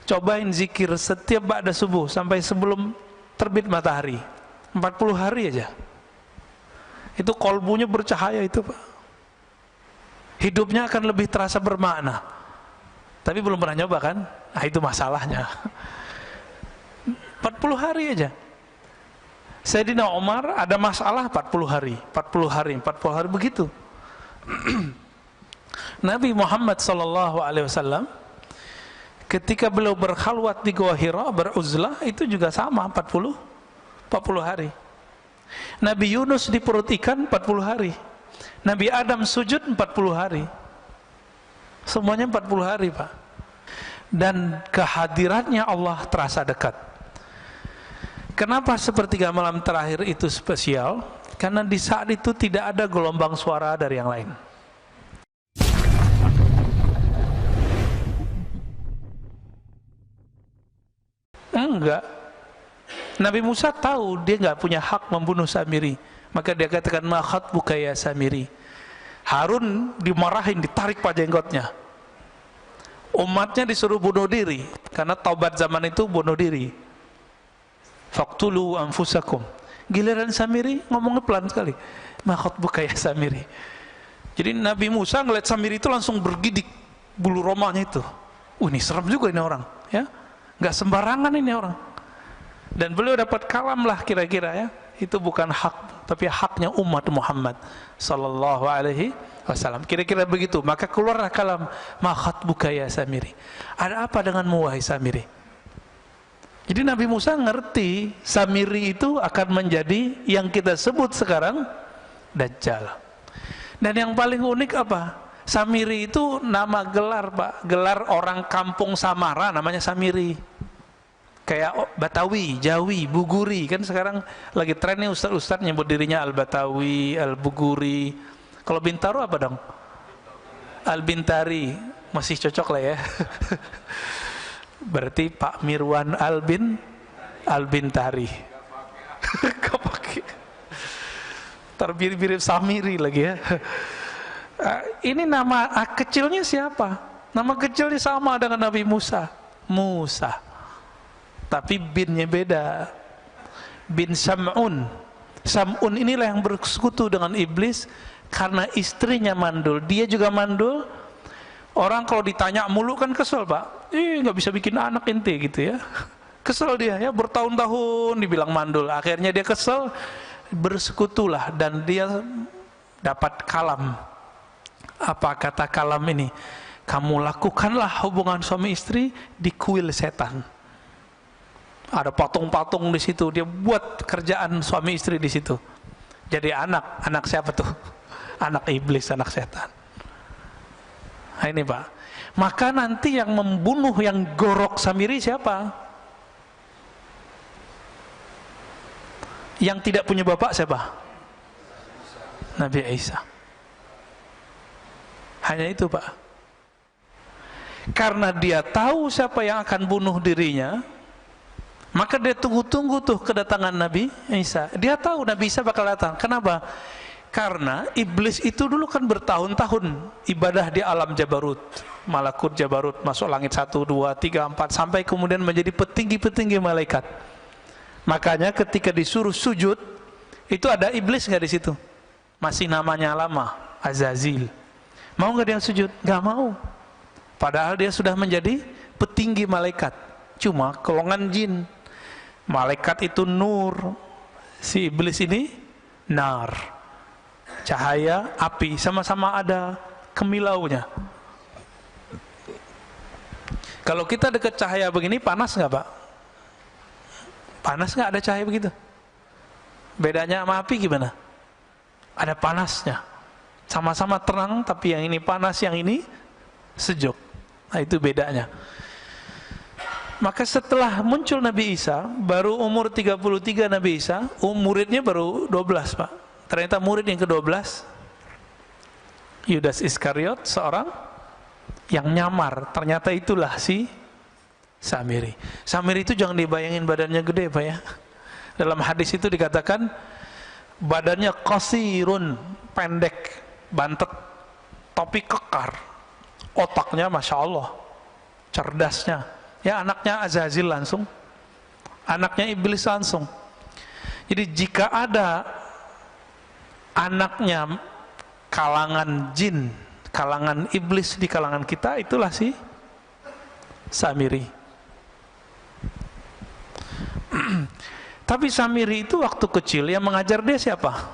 Cobain zikir setiap ba'da subuh sampai sebelum terbit matahari 40 hari aja. Itu kolbunya bercahaya itu Pak. Hidupnya akan lebih terasa bermakna. Tapi belum pernah nyoba kan? Nah itu masalahnya. 40 hari aja. Sayyidina Umar ada masalah 40 hari 40 hari, 40 hari begitu. Nabi Muhammad SAW ketika beliau berkhalwat di Gua Hira, beruzlah, itu juga sama 40 hari. Nabi Yunus di perut ikan 40 hari. Nabi Adam sujud 40 hari. Semuanya 40 hari Pak. Dan kehadirannya Allah terasa dekat. Kenapa sepertiga malam terakhir itu spesial? Karena di saat itu tidak ada gelombang suara dari yang lain. Enggak. Nabi Musa tahu dia enggak punya hak membunuh Samiri, maka dia katakan ma khatbuka ya Samiri. Harun dimarahin, ditarik pajenggotnya. Umatnya disuruh bunuh diri karena taubat zaman itu bunuh diri. Faqtulu anfusakum. Giliran Samiri ngomongnya pelan sekali. Ma khatbuka ya Samiri. Jadi Nabi Musa ngeliat Samiri itu langsung bergidik bulu romanya itu. Ini serem juga ini orang, ya. Nggak sembarangan ini orang. Dan beliau dapat kalam lah kira-kira ya. Itu bukan hak, tapi haknya umat Muhammad sallallahu alaihi wasallam. Kira-kira begitu. Maka keluarlah kalam, ma khatbuka ya Samiri. Ada apa denganmu wahai Samiri? Jadi Nabi Musa ngerti Samiri itu akan menjadi yang kita sebut sekarang Dajjal. Dan yang paling unik apa? Samiri itu nama gelar Pak, gelar orang kampung Samara namanya Samiri. Kayak Batawi, Jawi, Buguri, kan sekarang lagi tren nih ustaz-ustaz nyebut dirinya Al-Batawi, Al-Buguri. Kalau Bintaro apa dong? Al-Bintari, masih cocok lah ya. Berarti Pak Mirwan Al-Bintari. Kepake. Termirip-mirip Samiri lagi ya. Ini nama kecilnya siapa? Nama kecilnya sama dengan Nabi Musa, Musa. Tapi binnya beda. Bin Sam'un. Sam'un inilah yang bersekutu dengan iblis karena istrinya mandul. Dia juga mandul. Orang kalau ditanya mulu kan kesel Pak. Nggak bisa bikin anak ente gitu ya. Kesel dia ya, bertahun-tahun dibilang mandul. Akhirnya dia kesel, bersekutulah dan dia dapat kalam. Apa kata kalam ini? Kamu lakukanlah hubungan suami istri di kuil setan. Ada patung-patung di situ. Dia buat kerjaan suami istri di situ. Jadi anak siapa tuh? Anak iblis, anak setan. Nah ini Pak. Maka nanti yang membunuh, yang gorok Samiri siapa? Yang tidak punya bapak siapa? Nabi Isa. Hanya itu Pak. Karena dia tahu siapa yang akan bunuh dirinya, maka dia tunggu-tunggu tuh kedatangan Nabi Isa. Dia tahu Nabi Isa bakal datang. Kenapa? Karena iblis itu dulu kan bertahun-tahun ibadah di alam Jabarut, Malakut Jabarut, masuk langit 1, 2, 3, 4 sampai kemudian menjadi petinggi-petinggi malaikat. Makanya ketika disuruh sujud, itu ada iblis nggak di situ? Masih namanya lama, Azazil. Mau nggak dia sujud? Nggak mau. Padahal dia sudah menjadi petinggi malaikat. Cuma golongan jin. Malaikat itu nur, si iblis ini nar, cahaya, api, sama-sama ada kemilaunya. Kalau kita dekat cahaya begini, panas nggak Pak? Panas nggak ada cahaya begitu? Bedanya sama api gimana? Ada panasnya. Sama-sama terang, tapi yang ini panas, yang ini sejuk. Nah itu bedanya. Maka setelah muncul Nabi Isa, baru umur 33 Nabi Isa, muridnya baru 12 Pak. Ternyata murid yang ke-12 Yudas Iskariot, seorang yang nyamar, ternyata itulah si Samiri. Samiri itu jangan dibayangin badannya gede Pak ya. Dalam hadis itu dikatakan badannya qasirun, pendek, bantet, topi kekar, otaknya Masya Allah, cerdasnya, ya anaknya Azazil langsung, anaknya Iblis langsung. Jadi jika ada anaknya kalangan jin, kalangan iblis di kalangan kita, itulah si Samiri. Tapi Samiri itu waktu kecil yang mengajar dia siapa?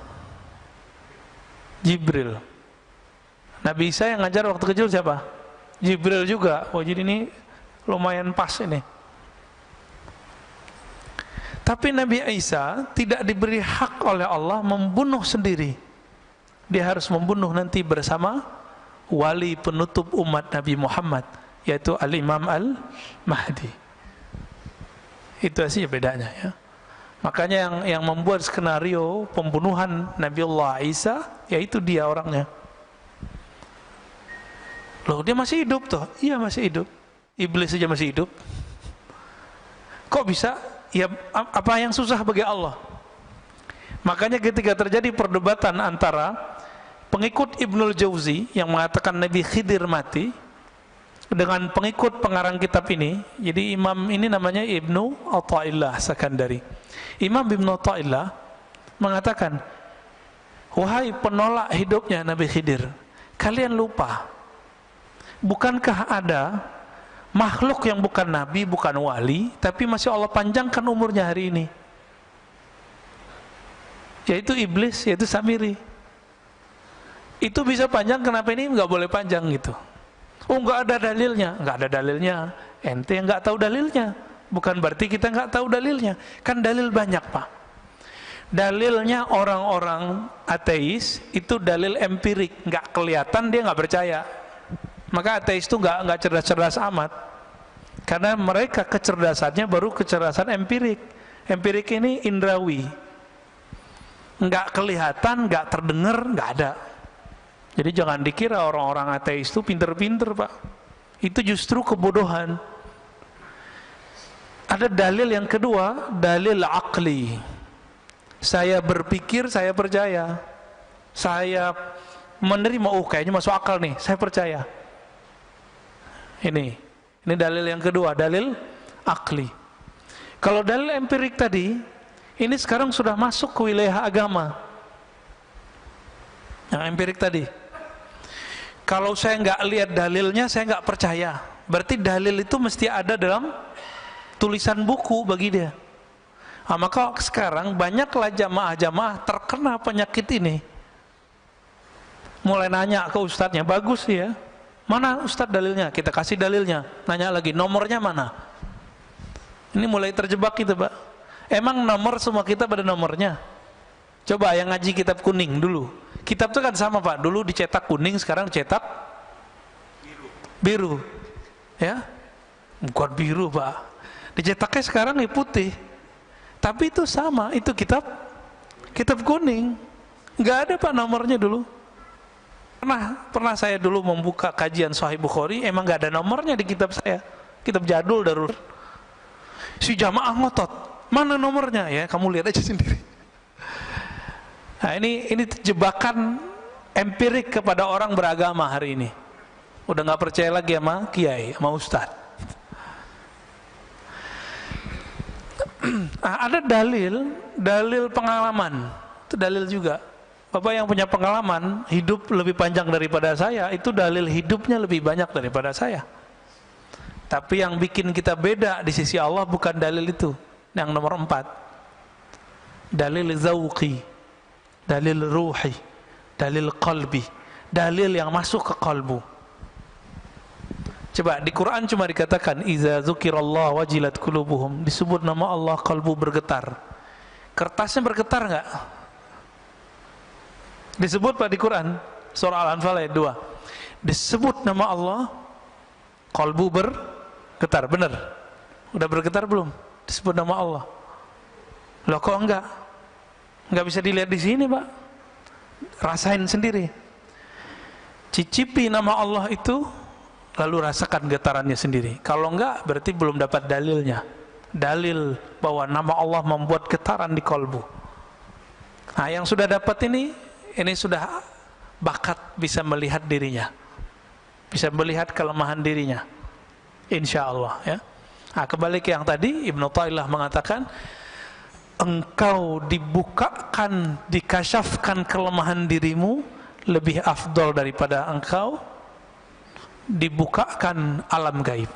Jibril. Nabi Isa yang ngajar waktu kecil siapa? Jibril juga. Oh jadi ini lumayan pas ini. Tapi Nabi Isa tidak diberi hak oleh Allah membunuh sendiri. Dia harus membunuh nanti bersama wali penutup umat Nabi Muhammad, yaitu Al-Imam Al-Mahdi. Itu aja bedanya ya. Makanya yang membuat skenario pembunuhan Nabiullah Isa, yaitu dia orangnya. Loh dia masih hidup toh? Iya masih hidup. Iblis saja masih hidup. Kok bisa? Ya apa yang susah bagi Allah? Makanya ketika terjadi perdebatan antara pengikut Ibnul Jauzi yang mengatakan Nabi Khidir mati dengan pengikut pengarang kitab ini, jadi imam ini namanya Ibnu Athaillah Sakandari. Imam Ibnu Athaillah mengatakan, wahai penolak hidupnya Nabi Khidir, kalian lupa, bukankah ada makhluk yang bukan nabi, bukan wali, tapi masih Allah panjangkan umurnya hari ini, yaitu iblis, yaitu Samiri. Itu bisa panjang, kenapa ini nggak boleh panjang gitu? Oh nggak ada dalilnya, nggak ada dalilnya. Ente nggak tahu dalilnya, bukan berarti kita nggak tahu dalilnya. Kan dalil banyak Pak. Dalilnya orang-orang ateis itu dalil empirik, nggak kelihatan dia nggak percaya. Maka ateis itu nggak cerdas-cerdas amat, karena mereka kecerdasannya baru kecerdasan empirik. Empirik ini indrawi, nggak kelihatan, nggak terdengar, nggak ada. Jadi jangan dikira orang-orang ateis itu pinter-pinter Pak. Itu justru kebodohan. Ada dalil yang kedua, dalil akli. Saya berpikir, saya percaya. Saya menerima, oh kayaknya masuk akal nih, saya percaya. Ini dalil yang kedua, dalil akli. Kalau dalil empirik tadi, ini sekarang sudah masuk ke wilayah agama. Yang empirik tadi. Kalau saya nggak lihat dalilnya, saya nggak percaya. Berarti dalil itu mesti ada dalam tulisan buku bagi dia. Nah, maka sekarang banyaklah jamaah-jamaah terkena penyakit ini. Mulai nanya ke ustadznya, bagus ya. Mana ustadz dalilnya? Kita kasih dalilnya. Nanya lagi, nomornya mana? Ini mulai terjebak gitu Pak. Emang nomor semua kita pada nomornya? Coba yang ngaji kitab kuning dulu. Kitab itu kan sama Pak. Dulu dicetak kuning, sekarang dicetak biru. Ya? Bukan biru Pak. Dicetaknya sekarang putih. Tapi itu sama, itu kitab kuning. Nggak ada Pak nomornya dulu. Pernah saya dulu membuka kajian Sahih Bukhari, emang nggak ada nomornya di kitab saya, kitab jadul darul. Si jamaah ngotot, mana nomornya ya? Kamu lihat aja sendiri. Nah ini jebakan empirik kepada orang beragama hari ini. Udah nggak percaya lagi sama kiai, sama ustadz. Nah, ada dalil pengalaman, itu dalil juga. Bapak yang punya pengalaman hidup lebih panjang daripada saya, itu dalil hidupnya lebih banyak daripada saya. Tapi yang bikin kita beda di sisi Allah bukan dalil itu. Yang nomor 4, dalil zauqi, dalil ruhi, dalil qalbi, dalil yang masuk ke kalbu. Coba di Quran cuma dikatakan iza dzukirallah wajilat qulubuhum, disebut nama Allah kalbu bergetar. Kertasnya bergetar enggak? Disebut Pak di Quran surah Al-Anfal ayat 2. Disebut nama Allah, kalbu bergetar, benar? Udah bergetar belum? Disebut nama Allah. Loh kok enggak? Enggak bisa dilihat di sini Pak. Rasain sendiri. Cicipi nama Allah itu lalu rasakan getarannya sendiri. Kalau enggak, berarti belum dapat dalilnya. Dalil bahwa nama Allah membuat getaran di kolbu. Nah, yang sudah dapat ini sudah bakat bisa melihat dirinya, bisa melihat kelemahan dirinya, insya Allah ya. Nah, kembali ke yang tadi, Ibnu Taillah mengatakan, engkau dibukakan, dikasyafkan kelemahan dirimu lebih afdol daripada engkau dibukakan alam gaib,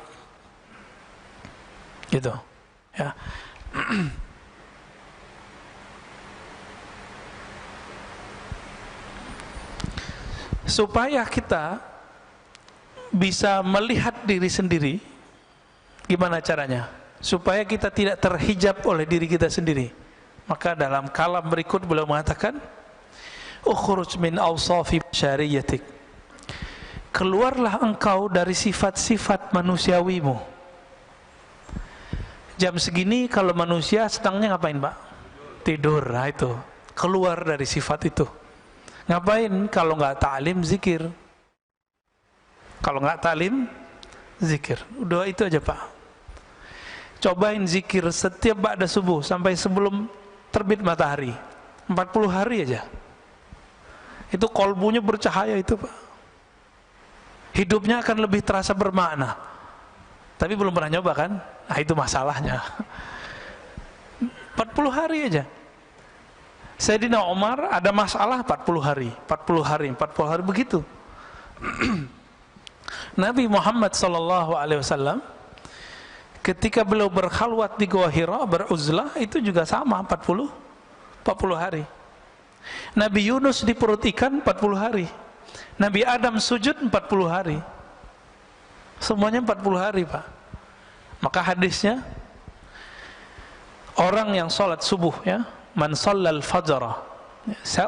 gitu ya. Supaya kita bisa melihat diri sendiri, gimana caranya? Supaya kita tidak terhijab oleh diri kita sendiri. Maka dalam kalam berikut beliau mengatakan, ukhruj min awsafi syariyatik, keluarlah engkau dari sifat-sifat manusiawimu. Jam segini kalau manusia sedangnya ngapain, Pak? Tidur. Nah itu, keluar dari sifat itu. Ngapain? Kalau nggak ta'lim, zikir. Kalau nggak ta'lim, zikir. Udah itu aja, Pak. Cobain zikir setiap ba'da subuh sampai sebelum terbit matahari, 40 hari aja. Itu kolbunya bercahaya itu, Pak. Hidupnya akan lebih terasa bermakna. Tapi belum pernah nyoba kan? Nah itu masalahnya. 40 hari aja. Sayyidina Umar ada masalah 40 hari, 40 hari, 40 hari begitu. Nabi Muhammad SAW ketika beliau berkhalwat di Gua Hira, beruzlah, itu juga sama 40 hari. Nabi Yunus di perut ikan 40 hari. Nabi Adam sujud 40 hari. Semuanya 40 hari, Pak. Maka hadisnya, orang yang sholat subuh ya, man shallal fajra,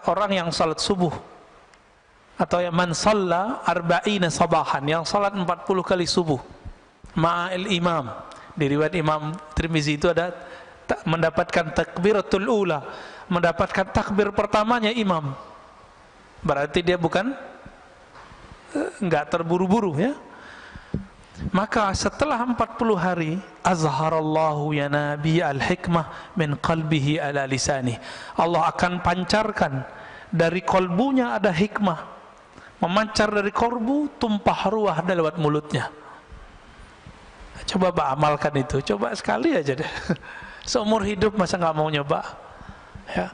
orang yang salat subuh, atau yang man shalla arba'ina sabahan, yang salat 40 kali subuh ma'al imam. Di riwayat Imam Tirmizi itu ada mendapatkan takbiratul ula, mendapatkan takbir pertamanya imam. Berarti dia bukan enggak terburu-buru ya. Maka setelah 40 hari, azharallahu ya nabi al-hikmah min qalbihi ala lisani. Allah akan pancarkan dari kolbunya ada hikmah, memancar dari kolbu, tumpah ruah lewat mulutnya. Coba Pak amalkan itu, coba sekali aja deh. Seumur hidup masa nggak mau nyoba? Ya.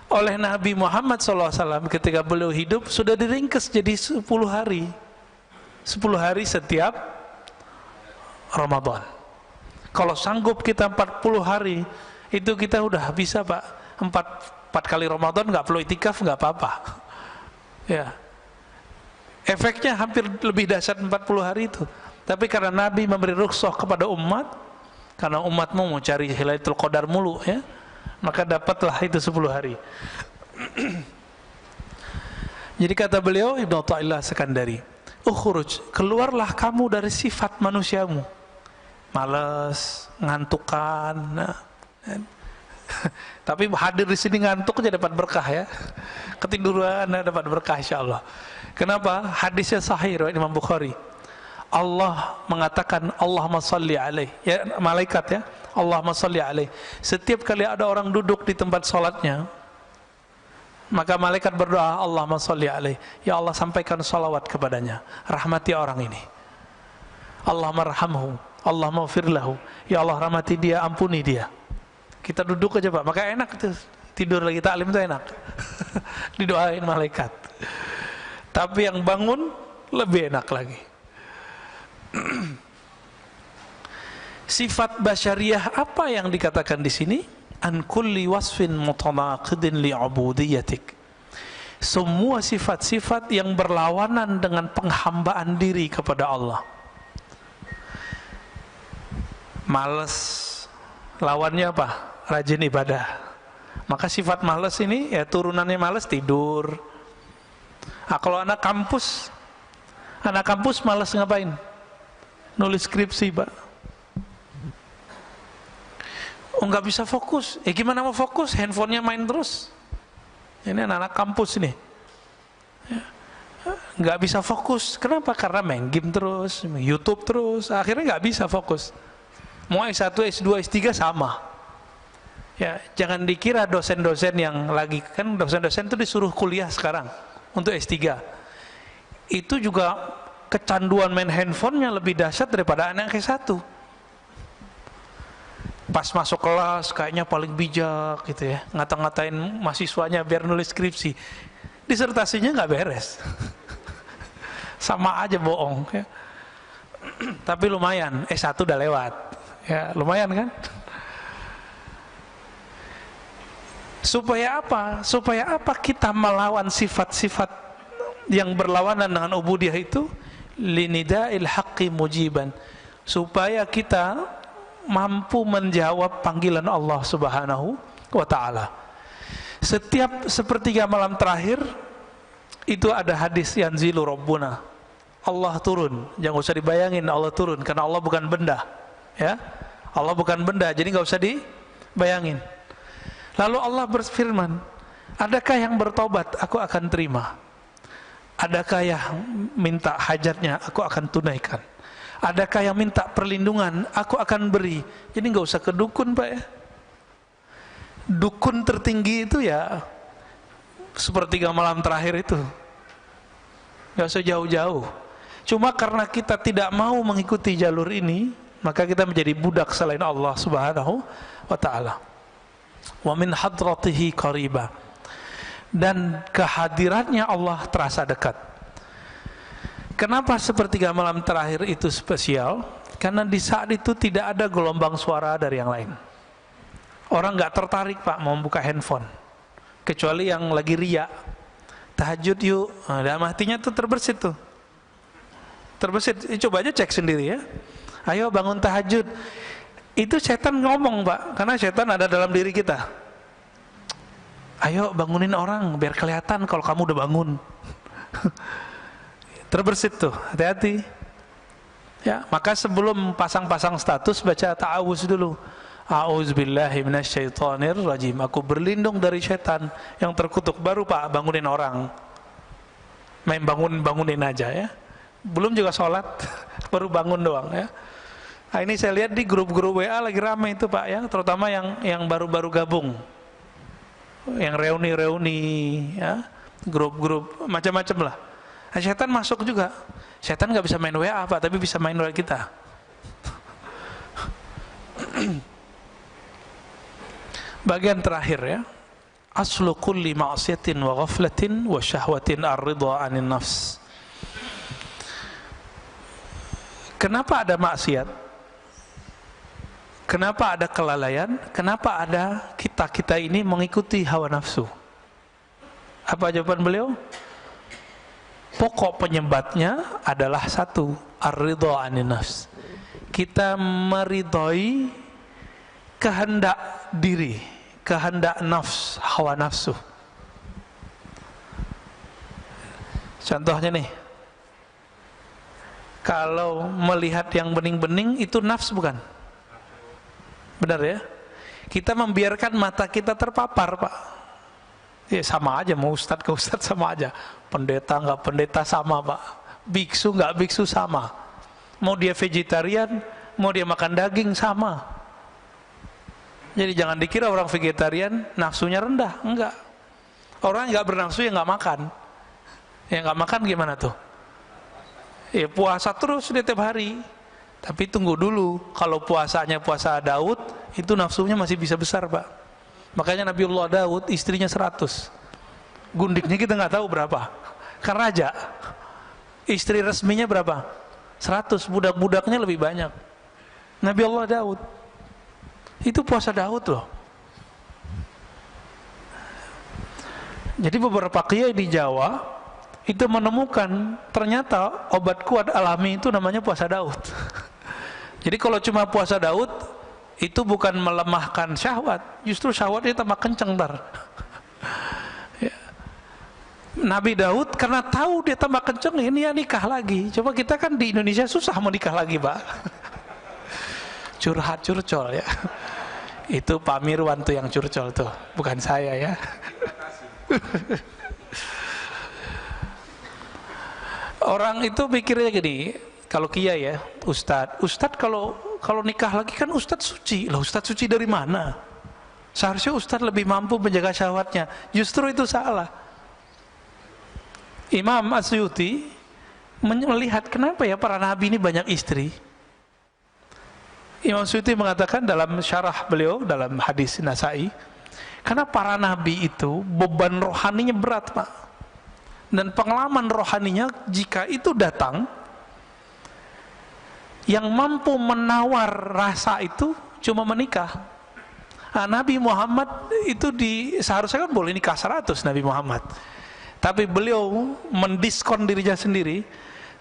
Oleh Nabi Muhammad SAW ketika beliau hidup sudah diringkas jadi 10 hari. 10 hari setiap Ramadan. Kalau sanggup kita 40 hari, itu kita udah bisa, Pak. 4 kali Ramadan nggak perlu itikaf, nggak apa-apa. Ya. Efeknya hampir lebih dahsyat 40 hari itu. Tapi karena Nabi memberi rukhsah kepada umat, karena umatmu mau cari Lailatul Qadar mulu ya, maka dapatlah itu 10 hari. Jadi kata beliau, Ibnu Athaillah Sekandari, ukhruj, keluarlah kamu dari sifat manusiamu. Malas, ngantukan. Nah. Tapi hadir di sini ngantuk aja dapat berkah ya. Ketiduran dapat berkah insyaallah. Kenapa? Hadisnya sahih riwayat Imam Bukhari. Allah mengatakan Allahumma shalli alaihi, ya malaikat ya, Allahumma shalli alaihi. Setiap kali ada orang duduk di tempat salatnya, maka malaikat berdoa, Allahumma shalli alaihi, ya Allah sampaikan salawat kepadanya, rahmati orang ini. Allahumma arhamhu, Allahumma ighfir lahu, ya Allah rahmati dia, ampuni dia. Kita duduk aja Pak, maka enak tuh, tidur lagi taklim itu enak. Didoain malaikat. Tapi yang bangun lebih enak lagi. Sifat basyariyah apa yang dikatakan di sini? An kulli wasfin mutanaqidin li'ubudiyatik. Semua sifat-sifat yang berlawanan dengan penghambaan diri kepada Allah. Malas, lawannya apa? Rajin ibadah. Maka sifat malas ini ya turunannya malas, tidur. Nah, kalau anak kampus malas ngapain? Nulis skripsi Pak. Oh nggak bisa fokus. Gimana mau fokus? Handphonenya main terus. Ini anak-anak kampus ini. Ya. nggak bisa fokus. Kenapa? Karena main game terus, YouTube terus, akhirnya nggak bisa fokus. Mau S1, S2, S3 sama. Ya, jangan dikira dosen-dosen yang lagi, kan dosen-dosen itu disuruh kuliah sekarang untuk S3. Itu juga kecanduan main handphonenya lebih dahsyat daripada anak S1. Pas masuk kelas kayaknya paling bijak gitu ya, ngata-ngatain mahasiswanya biar nulis skripsi, disertasinya nggak beres. Sama aja bohong ya. Tapi lumayan, S1 udah lewat ya, lumayan kan. Supaya apa? Supaya apa kita melawan sifat-sifat yang berlawanan dengan ubudiyah itu? Linida'il haqqi mujiban, supaya kita mampu menjawab panggilan Allah Subhanahu wa ta'ala. Setiap sepertiga malam terakhir itu ada hadis yanzilu rabbuna, Allah turun. Jangan usah dibayangin Allah turun, karena Allah bukan benda ya. Allah bukan benda, jadi nggak usah dibayangin. Lalu Allah berfirman, adakah yang bertobat, aku akan terima. Adakah yang minta hajatnya, aku akan tunaikan. Adakah yang minta perlindungan, aku akan beri. Jadi nggak usah ke dukun Pak ya. Dukun tertinggi itu ya sepertiga malam terakhir itu, nggak usah jauh-jauh. Cuma karena kita tidak mau mengikuti jalur ini, maka kita menjadi budak selain Allah Subhanahu wa ta'ala. Wa min hadratihi qariba, dan kehadirannya Allah terasa dekat. Kenapa sepertiga malam terakhir itu spesial? Karena di saat itu tidak ada gelombang suara dari yang lain. Orang nggak tertarik Pak mau buka handphone, kecuali yang lagi riya, tahajud yuk. Nah, dalam hatinya tuh terbersit tuh, terbersit. Coba aja cek sendiri ya. Ayo bangun tahajud. Itu setan ngomong Pak, karena setan ada dalam diri kita. Ayo bangunin orang biar kelihatan kalau kamu udah bangun. Terbersit tuh, hati-hati ya. Maka sebelum pasang-pasang status, baca ta'awuz dulu. A'udzubillahi minasyaitonirrajim, aku berlindung dari setan yang terkutuk. Baru Pak bangunin orang. Main bangunin aja ya, belum juga sholat, baru bangun doang ya. Nah, ini saya lihat di grup-grup WA lagi ramai itu Pak ya, terutama yang baru-baru gabung, yang reuni-reuni ya, grup-grup macam-macam lah. Nah, setan masuk juga. Setan nggak bisa main WA Pak, tapi bisa main WA kita. Bagian terakhir ya, aslu kulli ma'siyatin wa ghaflatin wa syahwatin ar-ridha 'anil nafs. Kenapa ada maksiat? Kenapa ada kelalaian? Kenapa ada kita ini mengikuti hawa nafsu? Apa jawaban beliau? Pokok penyebabnya adalah satu, ar-ridha 'anil nafs. Kita meridhoi kehendak diri, kehendak nafs, hawa nafsu. Contohnya nih, kalau melihat yang bening-bening itu nafs bukan? Benar ya? Kita membiarkan mata kita terpapar Pak. Ya sama aja, mau ustadz ke ustadz sama aja, pendeta nggak pendeta sama Pak, biksu nggak biksu sama, mau dia vegetarian, mau dia makan daging sama. Jadi jangan dikira orang vegetarian nafsunya rendah, enggak. Orang nggak bernafsu ya nggak makan. Yang nggak makan gimana tuh? Ya puasa terus dia tiap hari. Tapi tunggu dulu, kalau puasanya puasa Daud, itu nafsunya masih bisa besar Pak. Makanya Nabiullah Daud istrinya 100, gundiknya kita nggak tahu berapa. Kan raja, istri resminya berapa? 100, budak-budaknya lebih banyak. Nabiullah Daud, itu puasa Daud loh. Jadi beberapa kiai di Jawa itu menemukan ternyata obat kuat alami itu namanya puasa Daud. Jadi kalau cuma puasa Daud itu bukan melemahkan syahwat, justru syahwatnya tambah kenceng ntar. Ya. Nabi Daud karena tahu dia tambah kenceng, ini ya nikah lagi. Coba kita kan di Indonesia susah mau nikah lagi Pak. Curhat curcol ya. Itu Pak Mirwan tuh yang curcol tuh, bukan saya ya. Orang itu pikirnya gini, kalau kiai ya, ustadz kalau nikah lagi kan ustadz suci. Lah ustadz suci dari mana? Seharusnya ustadz lebih mampu menjaga syahwatnya. Justru itu salah. Imam Asyuti melihat kenapa ya para nabi ini banyak istri. Imam Asyuti mengatakan dalam syarah beliau dalam hadis Nasai, karena para nabi itu beban rohaninya berat, Pak. Dan pengalaman rohaninya jika itu datang, yang mampu menawar rasa itu cuma menikah. Nah, Nabi Muhammad itu seharusnya kan boleh nikah 100 Nabi Muhammad. Tapi beliau mendiskon dirinya sendiri,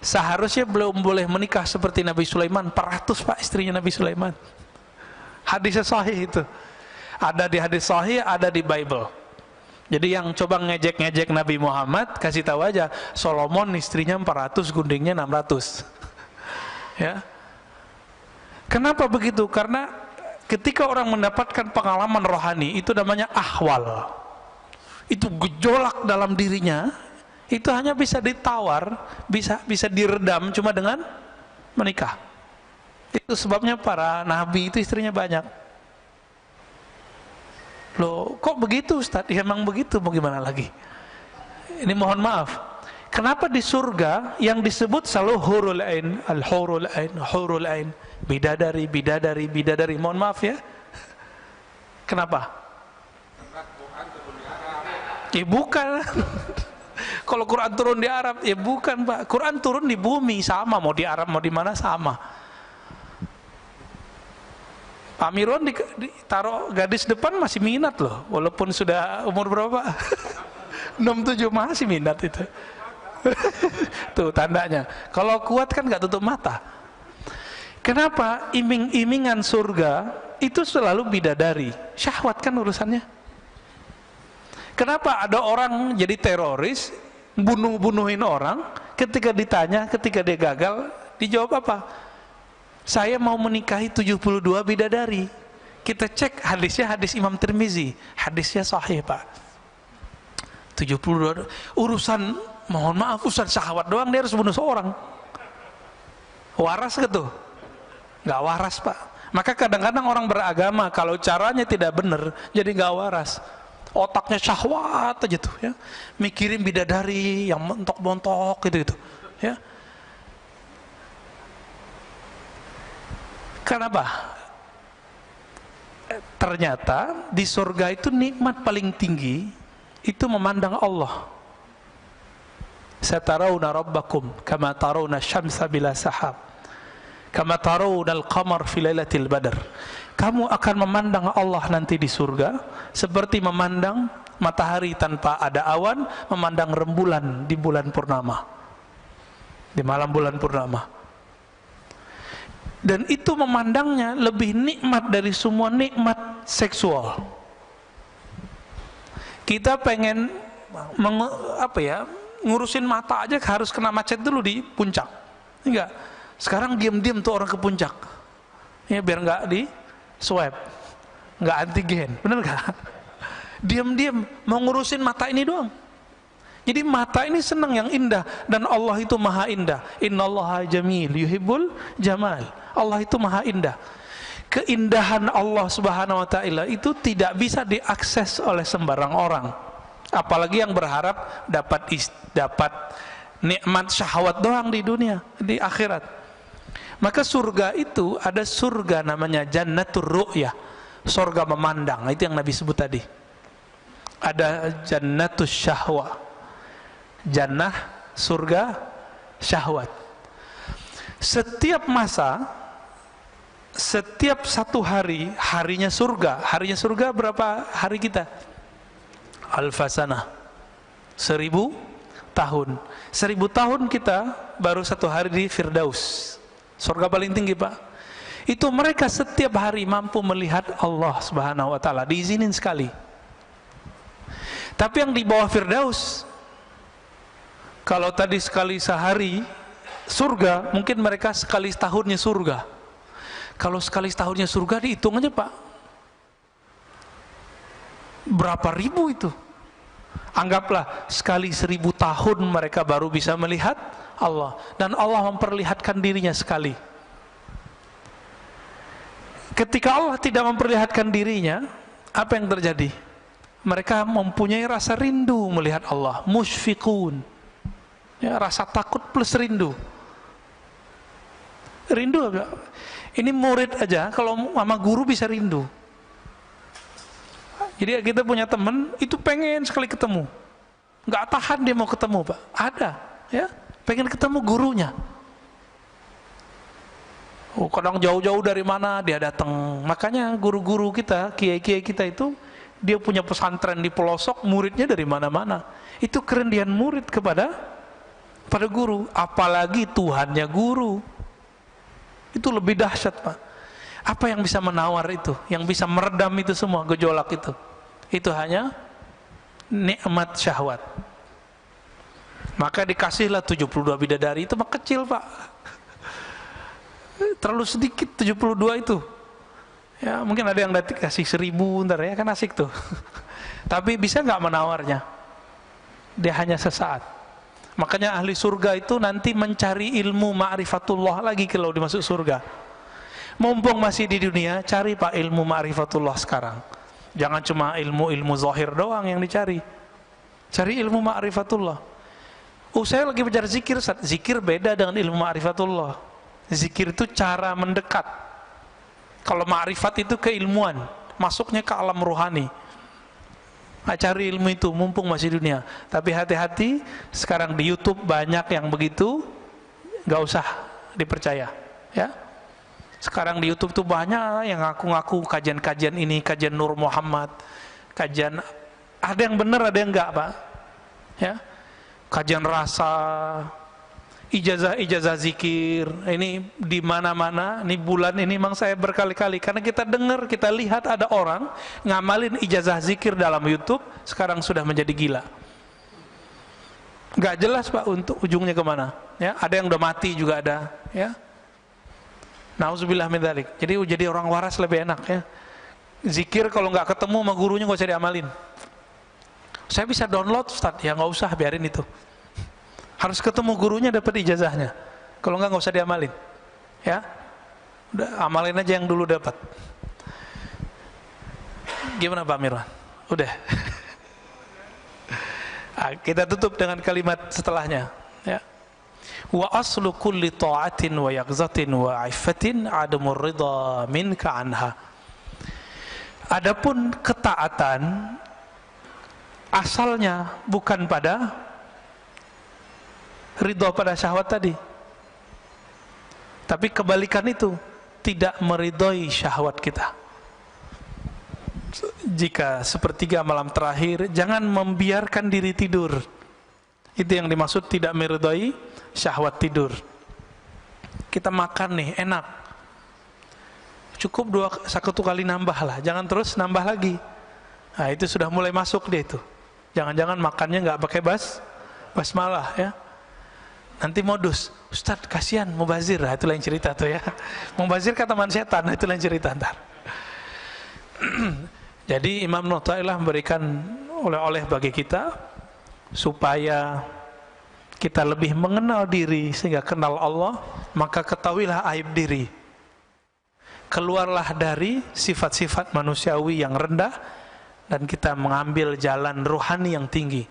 seharusnya beliau boleh menikah seperti Nabi Sulaiman, 400 Pak istrinya Nabi Sulaiman. Hadisnya sahih itu. Ada di hadis sahih, ada di Bible. Jadi yang coba ngejek-ngejek Nabi Muhammad, kasih tahu aja, Solomon istrinya 400, gundingnya 600. Ya. Kenapa begitu? Karena ketika orang mendapatkan pengalaman rohani, itu namanya ahwal. Itu gejolak dalam dirinya, itu hanya bisa ditawar, bisa diredam cuma dengan menikah. Itu sebabnya para nabi itu istrinya banyak. Loh, kok begitu Ustaz? Ya emang begitu, mau gimana lagi? Ini mohon maaf. Kenapa di surga yang disebut selalu hurul ain, al-hurul ain, hurul ain, bidadari, bidadari, bidadari. Mohon maaf ya. Kenapa? Ya bukan. Kalau Quran turun di Arab, ya bukan Pak. Quran turun di bumi, sama. Mau di Arab, mau di mana, sama. Pak Mirwan ditaruh gadis depan masih minat loh, walaupun sudah umur berapa? 67 masih minat itu. Tuh tandanya. Kalau kuat kan nggak tutup mata. Kenapa? Iming-imingan surga itu selalu bidadari. Syahwat kan urusannya. Kenapa ada orang jadi teroris, bunuhin orang, ketika ditanya, ketika dia gagal, dijawab apa? Saya mau menikahi 72 bidadari. Kita cek hadisnya, hadis Imam Tirmizi, hadisnya sahih Pak. 72 urusan, mohon maaf, urusan syahwat doang dia harus bunuh seorang. Waras gitu? Nggak waras Pak. Maka kadang-kadang orang beragama kalau caranya tidak benar, jadi nggak waras. Otaknya syahwat aja tuh ya, mikirin bidadari yang montok-montok gitu ya. Kenapa? Ternyata di surga itu nikmat paling tinggi itu memandang Allah. Satarawna rabbakum kama tarawna syamsa bila sahab, kama tarawna al-qamar fi lailatul badr. Kamu akan memandang Allah nanti di surga seperti memandang matahari tanpa ada awan, memandang rembulan di bulan purnama, di malam bulan purnama. Dan itu memandangnya lebih nikmat dari semua nikmat seksual. Kita pengen ngurusin mata aja harus kena macet dulu di puncak. Enggak. Sekarang diam-diam tuh orang ke puncak. Ya biar enggak di swab. Enggak antigen, bener enggak? Diam-diam mau ngurusin mata ini doang. Jadi mata ini senang yang indah, dan Allah itu maha indah. Innallaha jamil yuhibbul jamal. Allah itu maha indah. Keindahan Allah Subhanahu wa taala itu tidak bisa diakses oleh sembarang orang. Apalagi yang berharap dapat nikmat syahwat doang di dunia, di akhirat. Maka surga itu ada surga namanya jannatur ru'yah, surga memandang. Itu yang Nabi sebut tadi. Ada jannatus syahwa, jannah surga syahwat. Setiap masa, setiap satu hari, harinya surga. Harinya surga berapa hari kita? Alfasanah, 1000 tahun. 1000 tahun kita baru satu hari di Firdaus, surga paling tinggi Pak. Itu mereka setiap hari mampu melihat Allah Subhanahu wa taala, diizinin sekali. Tapi yang di bawah Firdaus, kalau tadi sekali sehari surga, mungkin mereka sekali setahunnya surga. Kalau sekali setahunnya surga dihitung aja Pak, berapa ribu itu? Anggaplah sekali 1000 tahun mereka baru bisa melihat Allah, dan Allah memperlihatkan dirinya sekali. Ketika Allah tidak memperlihatkan dirinya, apa yang terjadi? Mereka mempunyai rasa rindu melihat Allah, musyfiqun, ya, rasa takut plus rindu. Rindu apa? Ini murid aja kalau sama guru bisa rindu. Jadi kita punya teman itu pengen sekali ketemu, nggak tahan dia mau ketemu, Pak. Ada, ya, pengen ketemu gurunya. Oh, kadang jauh-jauh dari mana dia datang. Makanya guru-guru kita, kiai-kiai kita itu, dia punya pesantren di pelosok, muridnya dari mana-mana. Itu kerendian murid pada guru, apalagi Tuhannya guru. Itu lebih dahsyat, Pak. Apa yang bisa menawar itu, yang bisa meredam itu semua gejolak itu? Itu hanya nikmat syahwat. Maka dikasihlah 72 bidadari, itu mah kecil, Pak. Terlalu sedikit 72 itu. Ya, mungkin ada yang dikasih 1000 ntar ya, kan asik tuh. Tapi bisa nggak menawarnya? Dia hanya sesaat. Makanya ahli surga itu nanti mencari ilmu ma'rifatullah lagi kalau dimasuk surga. Mumpung masih di dunia, cari Pak ilmu ma'rifatullah sekarang. Jangan cuma ilmu-ilmu zahir doang yang dicari. Cari ilmu ma'rifatullah. Saya lagi belajar zikir, zikir beda dengan ilmu ma'rifatullah. Zikir itu cara mendekat. Kalau ma'rifat itu keilmuan, masuknya ke alam rohani. Nah, cari ilmu itu mumpung masih dunia. Tapi hati-hati, sekarang di YouTube banyak yang begitu, nggak usah dipercaya, ya. Sekarang di YouTube tuh banyak yang ngaku-ngaku kajian-kajian ini, kajian Nur Muhammad, kajian, ada yang benar, ada yang enggak, Pak. Ya, kajian rasa, ijazah zikir, ini di mana-mana. Ini bulan ini memang saya berkali-kali, karena kita dengar, kita lihat ada orang ngamalin ijazah zikir dalam YouTube, sekarang sudah menjadi gila. Nggak jelas, Pak, untuk ujungnya kemana. Ya, ada yang udah mati juga ada. Ya, nauzubillah min dzalik. Jadi orang waras lebih enak, ya. Zikir kalau nggak ketemu sama gurunya nggak usah diamalin. Saya bisa download, Ustaz, ya nggak usah, biarin itu. Harus ketemu gurunya, dapat ijazahnya. Kalau nggak usah diamalin, ya. Udah amalin aja yang dulu dapat. Gimana Pak Mirwan? Udah. Nah, kita tutup dengan kalimat setelahnya, ya. Wa aslu kulli ta'atin wa yaqzatin wa 'iffatin 'adamur ridha minka anha. Adapun ketaatan asalnya bukan pada ridho pada syahwat tadi, tapi kebalikan itu, tidak meridhoi syahwat kita. Jika sepertiga malam terakhir, jangan membiarkan diri tidur. Itu yang dimaksud tidak meridhoi syahwat tidur. Kita makan nih, enak, cukup satu kali nambah lah, jangan terus nambah lagi. Nah, itu sudah mulai masuk dia itu. Jangan-jangan makannya nggak pakai basmalah, ya. Nanti modus, Ustadz kasihan mubazir, nah, itu lain cerita tuh, ya. Mubazir kata teman setan, nah, itu lain cerita ntar. Jadi Imam Nu'tailah memberikan oleh-oleh bagi kita supaya kita lebih mengenal diri, sehingga kenal Allah, maka ketahuilah aib diri. Keluarlah dari sifat-sifat manusiawi yang rendah dan kita mengambil jalan ruhani yang tinggi.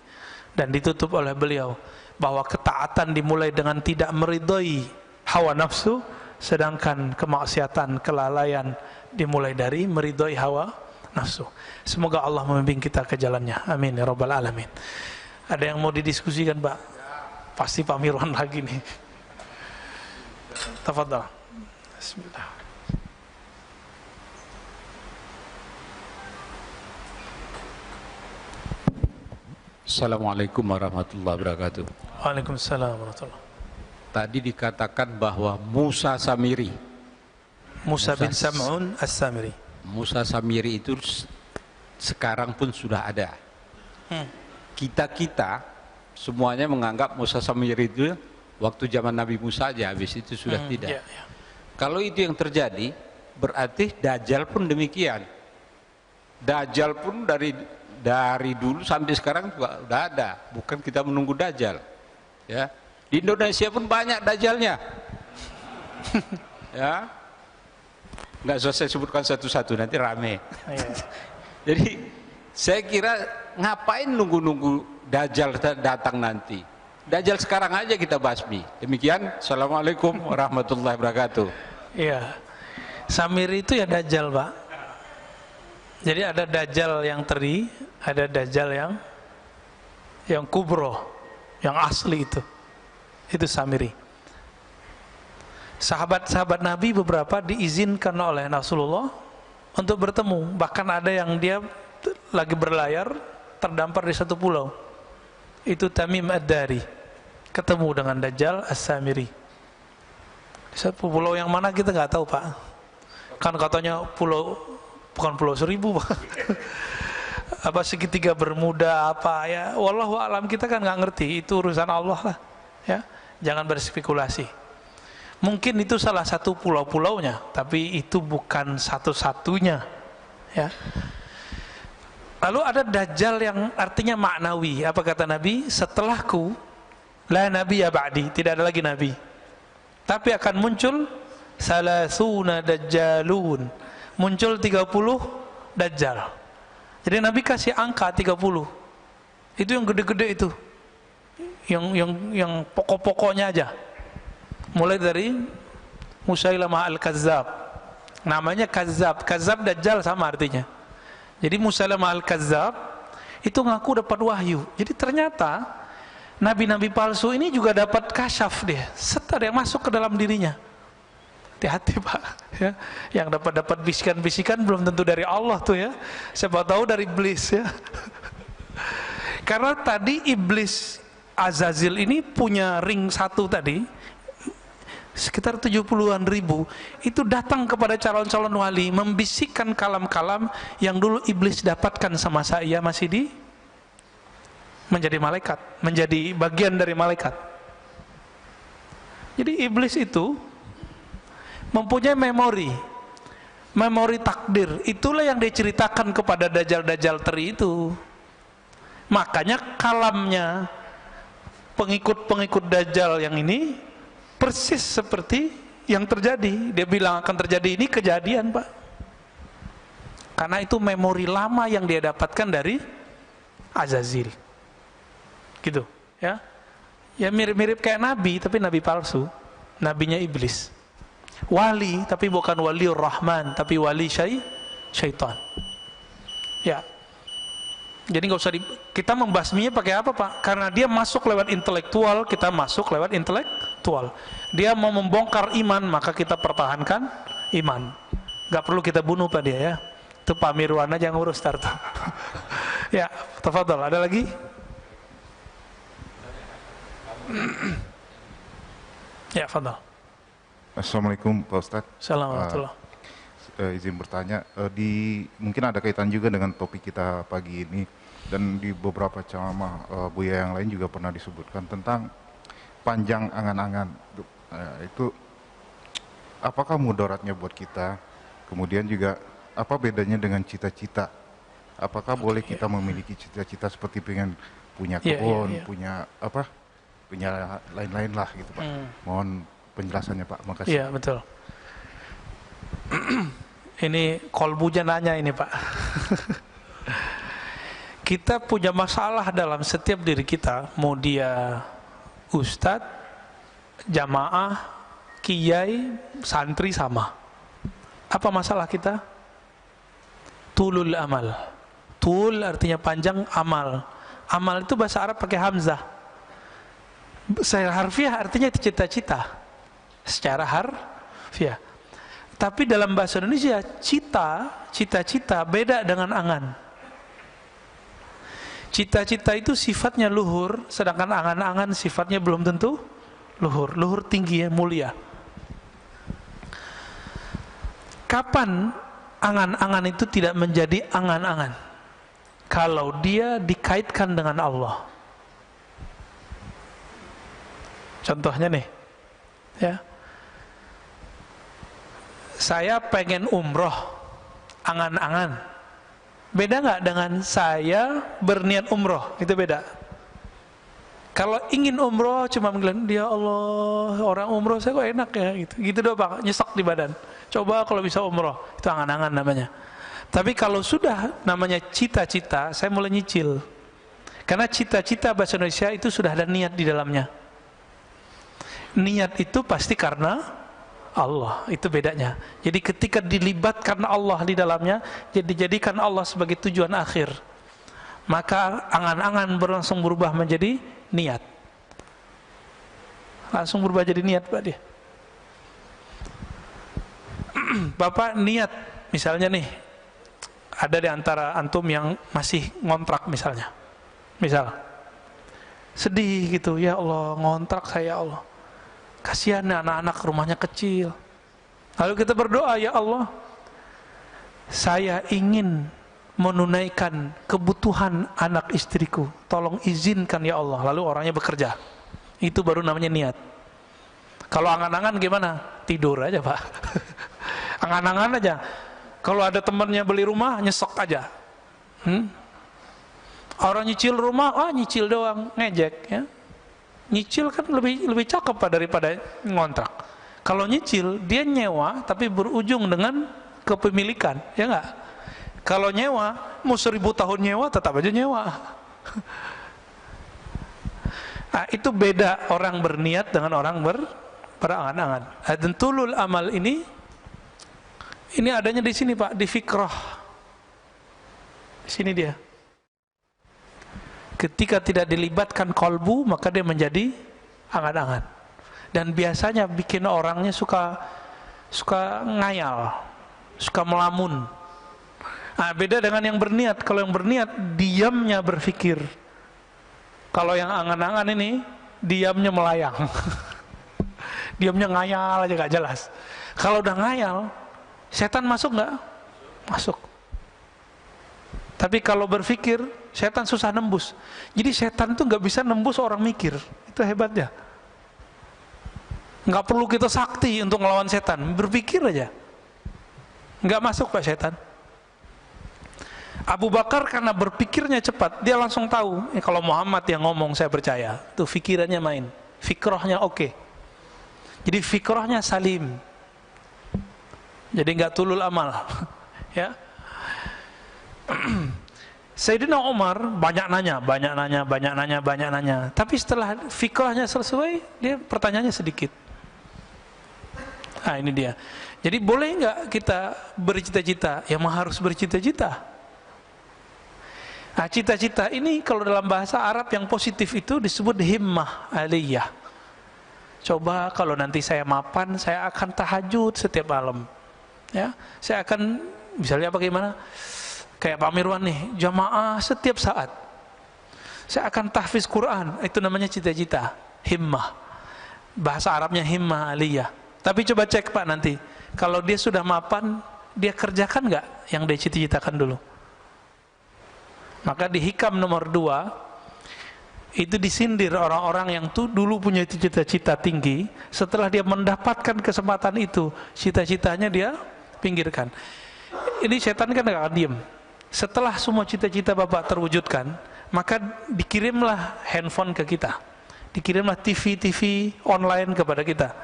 Dan ditutup oleh beliau bahwa ketaatan dimulai dengan tidak meridhoi hawa nafsu, sedangkan kemaksiatan, kelalaian dimulai dari meridhoi hawa nafsu. Semoga Allah membimbing kita ke jalannya. Amin ya rabbal alamin. Ada yang mau didiskusikan, Pak? Pasti Pak Mirwan lagi nih. Tafadhal. Bismillah. Assalamualaikum warahmatullahi wabarakatuh. Waalaikumsalam warahmatullahi. Tadi dikatakan bahwa Musa Samiri, Musa bin Sam'un As-Samiri. Musa Samiri itu sekarang pun sudah ada. Kita semuanya menganggap Musa Samiri itu waktu zaman Nabi Musa aja, habis itu sudah tidak. Kalau itu yang terjadi, berarti Dajjal pun demikian. Dajjal pun dari dulu sampai sekarang juga udah ada, bukan kita menunggu Dajjal, ya. Di Indonesia pun banyak dajalnya. Ya, nggak usah saya sebutkan satu-satu, nanti rame. Jadi saya kira ngapain nunggu-nunggu dajjal datang nanti? Dajjal sekarang aja kita basmi. Demikian, assalamualaikum warahmatullahi wabarakatuh. Iya, Samiri itu ya dajjal, Pak. Jadi ada dajjal yang teri, ada dajjal yang kubro, yang asli itu Samiri. Sahabat-sahabat Nabi beberapa diizinkan oleh Rasulullah untuk bertemu. Bahkan ada yang dia lagi berlayar terdampar di satu pulau. Itu Tamim Ad-Dari, ketemu dengan Dajjal As-Samiri. Di satu pulau yang mana kita nggak tahu, Pak. Kan katanya pulau, bukan pulau Seribu, Pak. Apa segitiga Bermuda apa ya? Wallahu alam, kita kan nggak ngerti. Itu urusan Allah lah. Ya, jangan berspekulasi. Mungkin itu salah satu pulau-pulaunya, tapi itu bukan satu-satunya. Ya. Lalu ada dajjal yang artinya maknawi. Apa kata Nabi? Setelahku la nabi ya ba'di, tidak ada lagi nabi. Tapi akan muncul salasuna dajjalun. Muncul 30 dajjal. Jadi Nabi kasih angka 30. Itu yang gede-gede itu. Yang pokok-pokoknya aja. Mulai dari Musailamah al-Kazzab. Namanya Kazzab. Kazzab dajjal sama artinya. Jadi Musailamah al-Kazzab itu ngaku dapat wahyu. Jadi ternyata nabi-nabi palsu ini juga dapat kasyaf dia. Ada yang masuk ke dalam dirinya. Hati-hati, Pak. Ya, yang dapat bisikan-bisikan belum tentu dari Allah tuh ya. Siapa tahu dari iblis ya. Karena tadi iblis Azazil ini punya ring satu tadi, sekitar 70-an ribu, itu datang kepada calon-calon wali, membisikkan kalam-kalam yang dulu iblis dapatkan sama saya masih menjadi malaikat, menjadi bagian dari malaikat. Jadi iblis itu mempunyai memori takdir. Itulah yang diceritakan kepada dajjal-dajjal teri itu. Makanya kalamnya pengikut-pengikut dajjal yang ini persis seperti yang terjadi. Dia bilang akan terjadi ini, kejadian, Pak. Karena itu memori lama yang dia dapatkan dari Azazil. Gitu, ya. Ya mirip-mirip kayak nabi, tapi nabi palsu. Nabinya iblis. Wali, tapi bukan waliur rahman, tapi wali syaitan. Ya. Jadi nggak usah kita membasminya pakai apa, Pak? Karena dia masuk lewat intelektual, kita masuk lewat intelektual. Dia mau membongkar iman, maka kita pertahankan iman. Nggak perlu kita bunuh, Pak, dia ya. Itu Pak Mirwan aja yang ngurus start. Ya, tafadhol. Ada lagi? Ya, tafadhol. Assalamualaikum Pak Ustadz. Assalamualaikum. Izin bertanya, mungkin ada kaitan juga dengan topik kita pagi ini, dan di beberapa ceramah Buya yang lain juga pernah disebutkan tentang panjang angan-angan. Itu apakah mudaratnya buat kita? Kemudian juga apa bedanya dengan cita-cita? Apakah boleh kita memiliki cita-cita seperti pengen punya kebun, punya apa, punya lain-lain lah gitu, Pak. Mohon penjelasannya, Pak. Makasih. Iya, betul. Ini kolbunya nanya ini, Pak. Kita punya masalah dalam setiap diri kita, mau dia ustadz, jamaah, kiai, santri sama. Apa masalah kita? Tulul amal. Tul artinya panjang, amal. Amal itu bahasa Arab pakai hamzah. Secara harfiah artinya itu cita-cita. Secara harfiah. Tapi dalam bahasa Indonesia, cita-cita beda dengan angan. Cita-cita itu sifatnya luhur, sedangkan angan-angan sifatnya belum tentu luhur. Luhur tinggi, ya, mulia. Kapan angan-angan itu tidak menjadi angan-angan? Kalau dia dikaitkan dengan Allah. Contohnya nih, ya. Saya pengen umroh, angan-angan. Beda nggak dengan saya berniat umroh? Itu beda. Kalau ingin umroh cuma bilang, dia Allah, orang umroh saya kok enak ya, gitu doang Pak, nyesek di badan. Coba kalau bisa umroh, itu angan-angan namanya. Tapi kalau sudah namanya cita-cita, saya mulai nyicil. Karena cita-cita bahasa Indonesia itu sudah ada niat di dalamnya. Niat itu pasti karena Allah, itu bedanya. Jadi ketika dilibatkan Allah di dalamnya, jadi dijadikan Allah sebagai tujuan akhir, maka angan-angan langsung berubah menjadi niat. Langsung berubah jadi niat Pak dia. Bapak niat, misalnya nih, ada di antara antum yang masih ngontrak misalnya. Misal, sedih gitu, ya Allah ngontrak saya, ya Allah. Kasihan anak-anak rumahnya kecil. Lalu kita berdoa, ya Allah, saya ingin menunaikan kebutuhan anak istriku, tolong izinkan ya Allah. Lalu orangnya bekerja. Itu baru namanya niat. Kalau angan-angan gimana? Tidur aja Pak. Angan-angan aja. Kalau ada temannya beli rumah, nyesek aja. Orang nyicil rumah, nyicil doang, ngejek ya. Nyicil kan lebih cakep Pak daripada ngontrak. Kalau nyicil, dia nyewa tapi berujung dengan kepemilikan, ya enggak? Kalau nyewa, mau 1000 tahun nyewa, tetap aja nyewa. Nah, itu beda orang berniat dengan orang berangan-angan. Dan tulul amal ini adanya di sini Pak, di fikrah. Di sini dia. Ketika tidak dilibatkan kolbu, maka dia menjadi angan-angan. Dan biasanya bikin orangnya suka ngayal, suka melamun. Nah, beda dengan yang berniat. Kalau yang berniat, diamnya berpikir. Kalau yang angan-angan ini, diamnya melayang. Diamnya ngayal aja gak jelas. Kalau udah ngayal, setan masuk nggak? Masuk. Tapi kalau berpikir, setan susah nembus. Jadi setan tuh nggak bisa nembus orang mikir. Itu hebatnya. Nggak perlu kita sakti untuk melawan setan. Berpikir aja. Nggak masuk Pak setan. Abu Bakar karena berpikirnya cepat, dia langsung tahu, kalau Muhammad yang ngomong saya percaya. Itu fikirannya main, fikrohnya oke. Jadi fikrohnya salim. Jadi nggak tulul amal, ya. Sayyidina Umar banyak nanya. Tapi setelah fikrohnya selesai, dia pertanyaannya sedikit. Nah ini dia. Jadi boleh nggak kita bercita-cita? Ya harus bercita-cita. Nah, cita-cita ini kalau dalam bahasa Arab yang positif itu disebut himmah aliyah. Coba kalau nanti saya mapan, saya akan tahajud setiap malam. Ya, saya akan misalnya bagaimana? Kayak Pak Mirwan nih, jamaah setiap saat. Saya akan tahfiz Quran, itu namanya cita-cita, himmah. Bahasa Arabnya himmah aliyah. Tapi coba cek Pak nanti, kalau dia sudah mapan, dia kerjakan nggak yang dia cita-citakan dulu? Maka di hikam nomor 2 itu disindir orang-orang yang tuh dulu punya cita-cita tinggi, setelah dia mendapatkan kesempatan itu, cita-citanya dia pinggirkan. Ini setan kan gak akan diem. Setelah semua cita-cita Bapak terwujudkan, maka dikirimlah handphone ke kita, dikirimlah TV online kepada kita.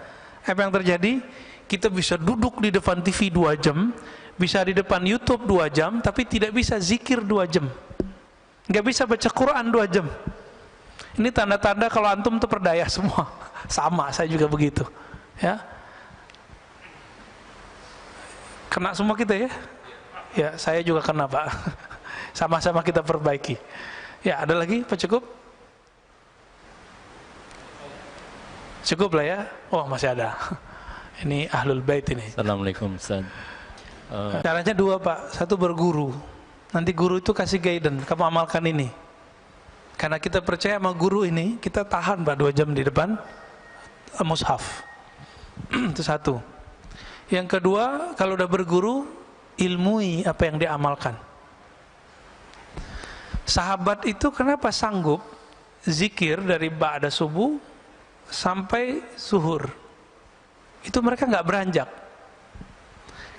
Apa yang terjadi? Kita bisa duduk di depan TV 2 jam, bisa di depan YouTube 2 jam, tapi tidak bisa zikir 2 jam. Nggak bisa baca Quran 2 jam. Ini tanda-tanda kalau antum tuh perdaya semua. Sama, saya juga begitu. Ya. Kena semua kita ya? Ya, saya juga kena Pak. Sama-sama kita perbaiki. Ya, ada lagi Pak cukup? Cukup lah ya? Oh, masih ada. Ini Ahlul Bait ini. Assalamualaikum Ustaz. Caranya 2 Pak. 1 berguru. Nanti guru itu kasih guidance, kamu amalkan ini. Karena kita percaya sama guru ini, kita tahan Pak 2 jam di depan mushaf. Itu 1. Yang kedua, kalau udah berguru, ilmui apa yang diamalkan. Sahabat itu kenapa sanggup zikir dari ba'da subuh sampai zuhur? Itu mereka nggak beranjak.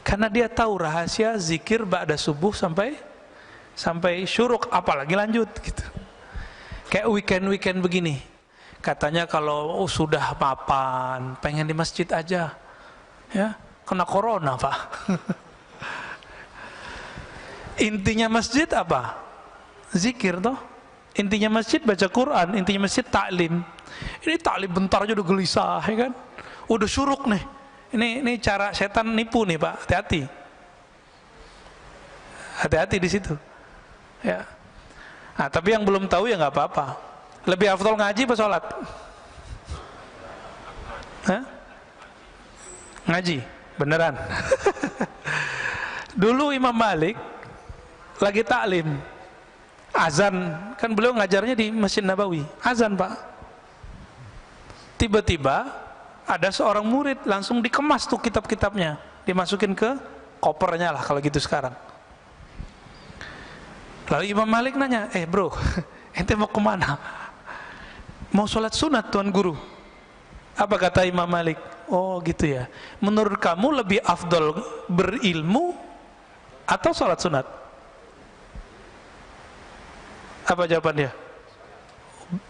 Karena dia tahu rahasia zikir ba'da subuh sampai syuruk, apalagi lanjut gitu. Kayak weekend begini. Katanya kalau sudah mapan, pengen di masjid aja, ya kena corona Pak. Intinya masjid apa? Zikir toh. Intinya masjid baca Quran, intinya masjid taklim. Ini taklim bentar aja udah gelisah, ya kan? Udah syuruk nih. Ini cara setan nipu nih Pak, hati-hati. Hati-hati di situ. Ya. Nah, tapi yang belum tahu ya nggak apa-apa. Lebih afdal ngaji apa sholat? Hah? Ngaji, beneran. Dulu Imam Malik lagi taklim, azan, kan beliau ngajarnya di Masjid Nabawi, azan Pak. Tiba-tiba ada seorang murid langsung dikemas tuh kitab-kitabnya, dimasukin ke kopernya lah kalau gitu sekarang. Lalu Imam Malik nanya, bro, ente mau kemana? Mau sholat sunat Tuan Guru. Apa kata Imam Malik? Oh gitu ya. Menurut kamu lebih afdol berilmu atau sholat sunat? Apa jawaban dia?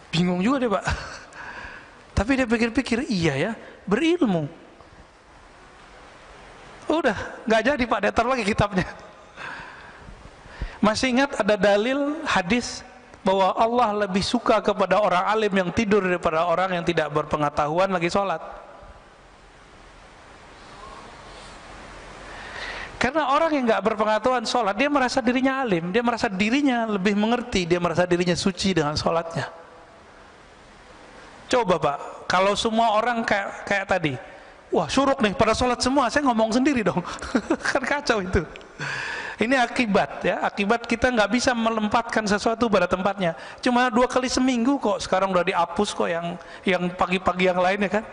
Bingung juga dia Pak. Tapi dia pikir-pikir, iya ya, berilmu. Udah, nggak jadi Pak, datar lagi kitabnya. Masih ingat ada dalil hadis bahwa Allah lebih suka kepada orang alim yang tidur daripada orang yang tidak berpengetahuan lagi sholat. Karena orang yang nggak berpengetahuan sholat, dia merasa dirinya alim, dia merasa dirinya lebih mengerti, dia merasa dirinya suci dengan sholatnya. Coba Pak, kalau semua orang kayak tadi, wah syuruk nih pada sholat semua, saya ngomong sendiri dong. Kan kacau itu. Ini akibat ya, akibat kita nggak bisa melempatkan sesuatu pada tempatnya. Cuma 2 kali seminggu kok, sekarang udah dihapus kok yang pagi-pagi yang lainnya kan.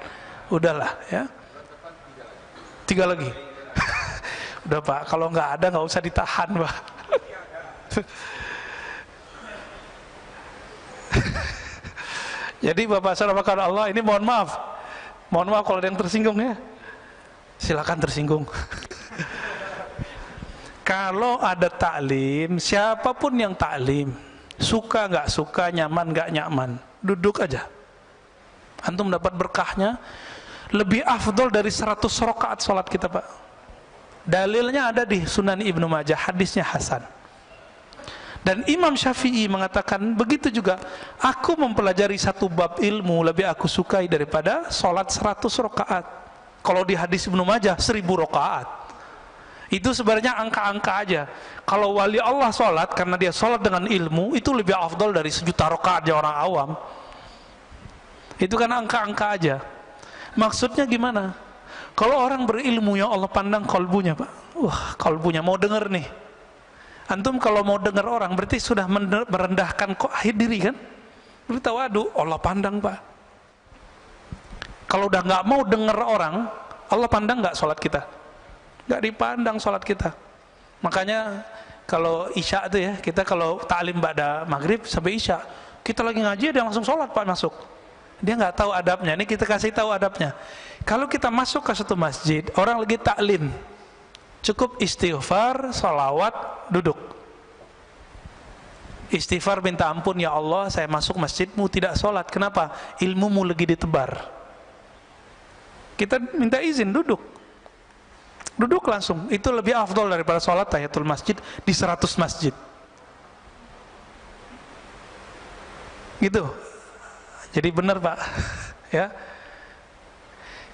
Udahlah ya. 3 lagi. Udah Pak, kalau nggak ada nggak usah ditahan Pak. Jadi Bapak saudara Allah, ini mohon maaf kalau ada yang tersinggung ya. Silakan tersinggung. Kalau ada taklim, siapapun yang taklim, suka nggak suka, nyaman nggak nyaman, duduk aja. Antum dapat berkahnya lebih afdol dari 100 rakaat sholat kita Pak. Dalilnya ada di Sunan Ibnu Majah, hadisnya hasan. Dan Imam Syafi'i mengatakan begitu juga, aku mempelajari 1 bab ilmu lebih aku sukai daripada sholat 100 rakaat. Kalau di hadis Ibnu Majah 1000 rakaat. Itu sebenarnya angka-angka aja. Kalau wali Allah sholat karena dia sholat dengan ilmu, itu lebih afdol dari 1.000.000 rakaatnya orang awam. Itu kan angka-angka aja. Maksudnya gimana? Kalau orang berilmu yang Allah pandang kolbunya Pak, wah kolbunya mau denger nih. Antum kalau mau denger orang berarti sudah merendahkan kok diri kan? Berarti waduh Allah pandang Pak. Kalau udah nggak mau denger orang, Allah pandang nggak sholat kita? Nggak dipandang sholat kita. Makanya kalau isya itu ya, kita kalau taklim ba'da maghrib sampai isya, kita lagi ngaji dia langsung sholat Pak masuk. Dia nggak tahu adabnya. Ini kita kasih tahu adabnya. Kalau kita masuk ke satu masjid, orang lagi taklim, cukup istighfar, sholawat, duduk. Istighfar minta ampun, ya Allah saya masuk masjidmu tidak sholat. Kenapa? Ilmumu lagi ditebar. Kita minta izin duduk. Duduk langsung, itu lebih afdol daripada sholat tahiyatul masjid di 100 masjid. Gitu. Jadi benar Pak. Ya.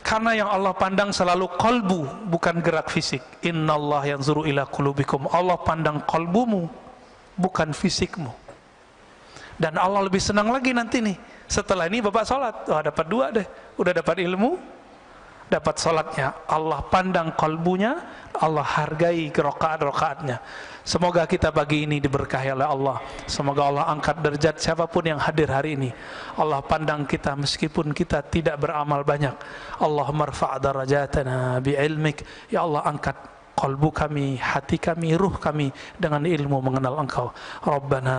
Karena yang Allah pandang selalu qalbu, bukan gerak fisik. Innallaha yanzuru ila qulubikum. Allah pandang qalbumu, bukan fisikmu. Dan Allah lebih senang lagi nanti nih. Setelah ini Bapak sholat, wah dapat 2 deh. Udah dapat ilmu, dapat sholatnya. Allah pandang kalbunya, Allah hargai rakaat-rakaatnya. Semoga kita pagi ini diberkahi oleh Allah. Semoga Allah angkat derajat siapapun yang hadir hari ini. Allah pandang kita meskipun kita tidak beramal banyak. Allahumma rfa' darajatana bi'ilmik. Ya Allah angkat qalbu kami, hati kami, ruh kami dengan ilmu mengenal Engkau. Rabbana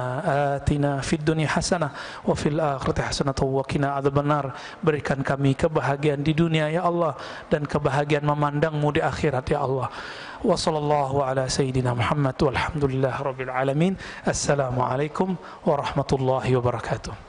atina fid dunya hasanah wa fil akhirati hasanah wa qina adzabannar. Berikan kami kebahagiaan di dunia ya Allah dan kebahagiaan memandang-Mu di akhirat ya Allah. Wa sallallahu ala sayyidina Muhammad walhamdulillahirabbil alamin. Assalamualaikum warahmatullahi wabarakatuh.